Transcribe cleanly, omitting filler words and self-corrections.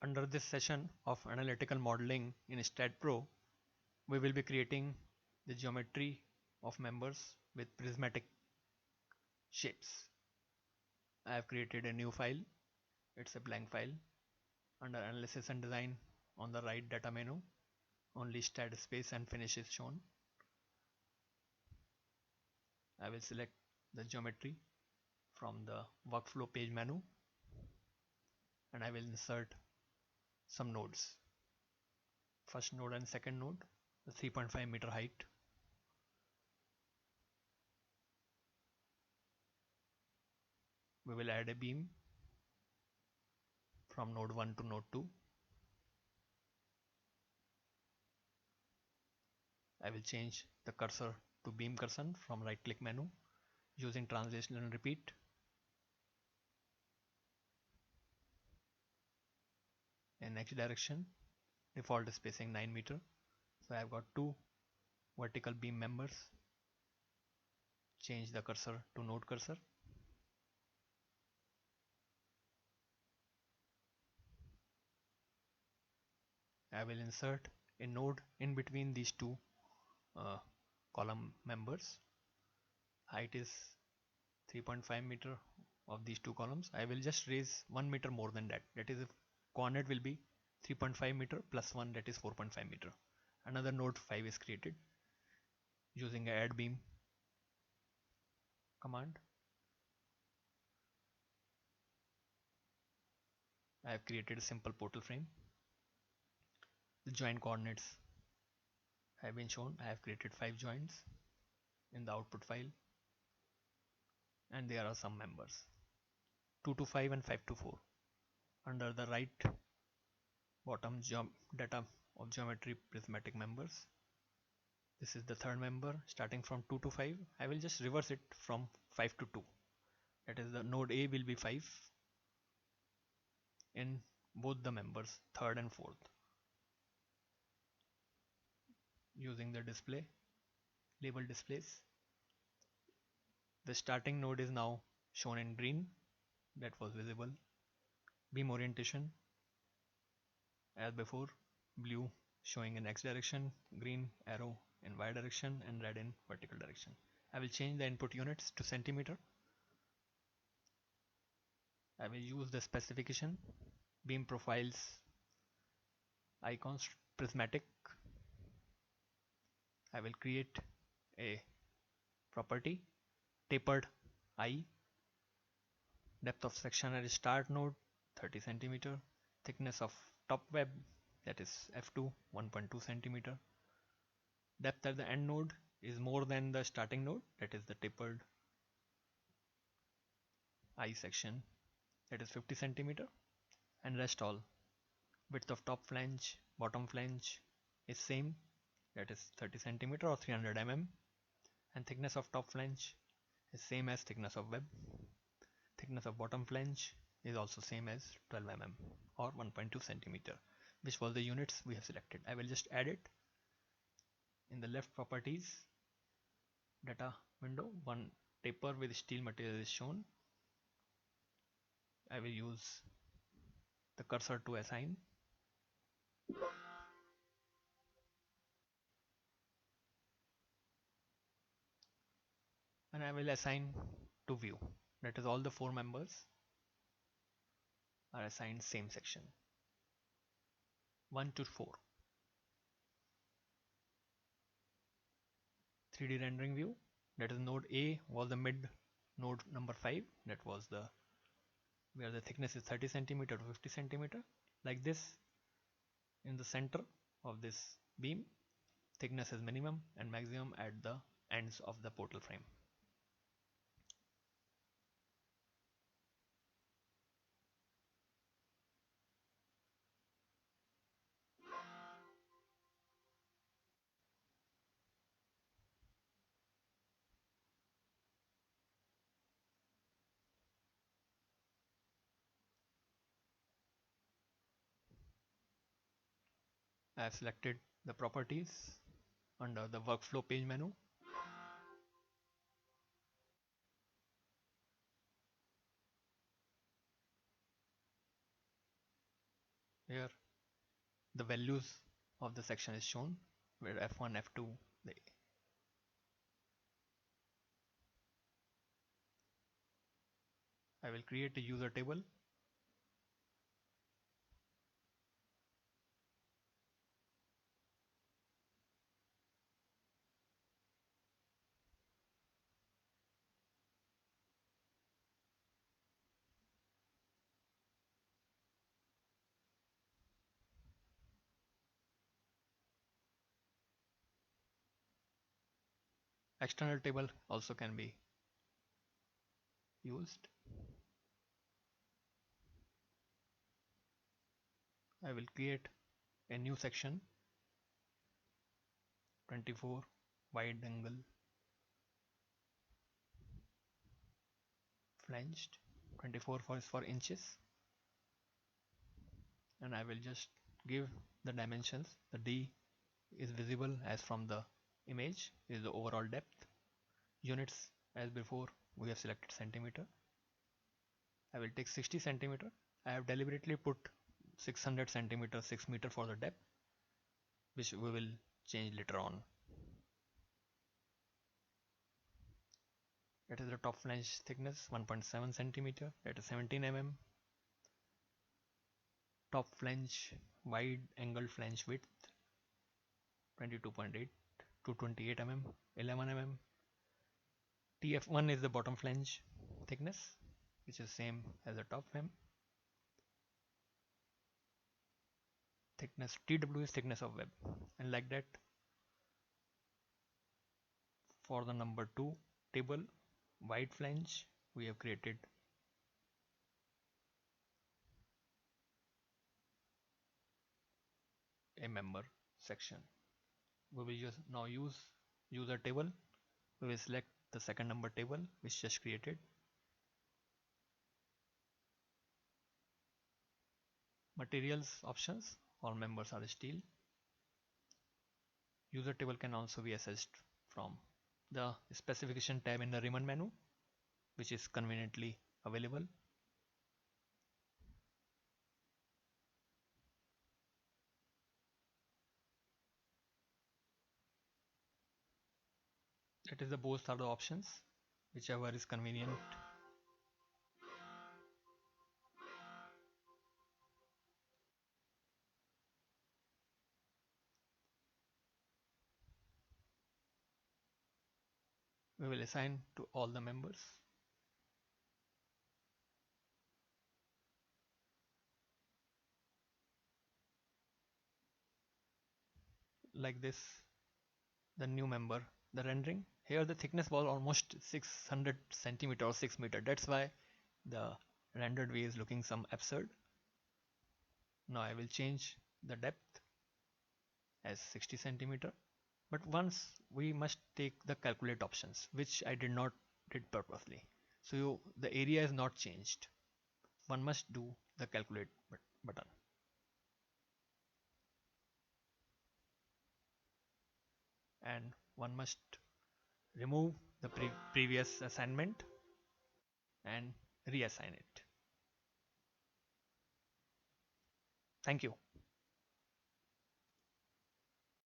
Under this session of analytical modeling in StatPro, we will be creating the geometry of members with prismatic shapes. I have created a new file. It's a blank file. Under analysis and design, on the right data menu, only stat space and finish is shown. I will select the geometry from the workflow page menu and I will insert some nodes. First node and second node, the 3.5 meter height. We will add a beam from node 1 to node 2. I will change the cursor to beam cursor from right click menu using translation and repeat. In next direction, default spacing 9 meter. So I have got two vertical beam members. Change the cursor to node cursor. I will insert a node in between these two column members. Height is 3.5 meter of these two columns. I will just raise 1 meter more than that. That is, if coordinate will be 3.5 meter plus 1, that is 4.5 meter. Another node 5 is created using a add beam command. I have created a simple portal frame. The joint coordinates have been shown. I have created 5 joints in the output file, and there are some members 2 to 5 and 5 to 4. Under the right bottom data of geometry prismatic members, this is the third member starting from 2 to 5. I will just reverse it from 5 to 2. That is, the node A will be 5 in both the members, third and fourth. Using the display label displays, the starting node is now shown in green, that was visible. Beam orientation as before, blue showing in x direction, green arrow in y direction, and red in vertical direction. I will change the input units to centimeter. I will use the specification beam profiles icons prismatic. I will create a property tapered eye. Depth of section at start node 30 centimeter. Thickness of top web, that is F2, 1.2 centimeter. Depth at the end node is more than the starting node, that is the tapered eye section, that is 50 centimeter. And rest all. Width of top flange, bottom flange is same, that is 30 centimeter or 300 mm. And thickness of top flange is same as thickness of web. Thickness of bottom flange is also same as 12 mm or 1.2 centimeter, which was the units we have selected. I will just add it in the left properties data window. One taper with steel material is shown. I will use the cursor to assign. And I will assign to view. That is, all the 4 members are assigned same section 1 to 4. 3D rendering view, that is node A was the mid node number 5, that was the where the thickness is 30 centimeter to 50 centimeter. Like this, in the center of this beam, thickness is minimum and maximum at the ends of the portal frame. I have selected the properties under the workflow page menu. Here the values of the section is shown, where F1, F2, the I will create a user table. External table also can be used. I will create a new section, 24 wide angle flanged, 24 for inches, and I will just give the dimensions. The D is visible as from the image, is the overall depth. Units as before we have selected centimeter. I will take 60 centimeter. I have deliberately put 600 centimeter 6 meter for the depth, which we will change later on. That is the top flange thickness 1.7 centimeter, that is 17 mm. Top flange wide angle flange width 22.8 to 28 mm, 11 mm. TF1 is the bottom flange thickness, which is same as the top flange thickness. TW is thickness of web, and like that for the number 2 table wide flange we have created a member section. We will now use user table. We will select the second number table which just created. Materials options, all members are steel. User table can also be accessed from the specification tab in the ribbon menu, which is conveniently available. That is the both are the options, whichever is convenient. We will assign to all the members. Like this, the new member, the rendering. Here the thickness was almost 600 centimeter or 6 meter. That's why the rendered way is looking some absurd. Now I will change the depth as 60 centimeter. But once we must take the calculate options, which I did not did purposely. So the area is not changed. One must do the calculate button. And one must remove the previous assignment and reassign it. Thank you.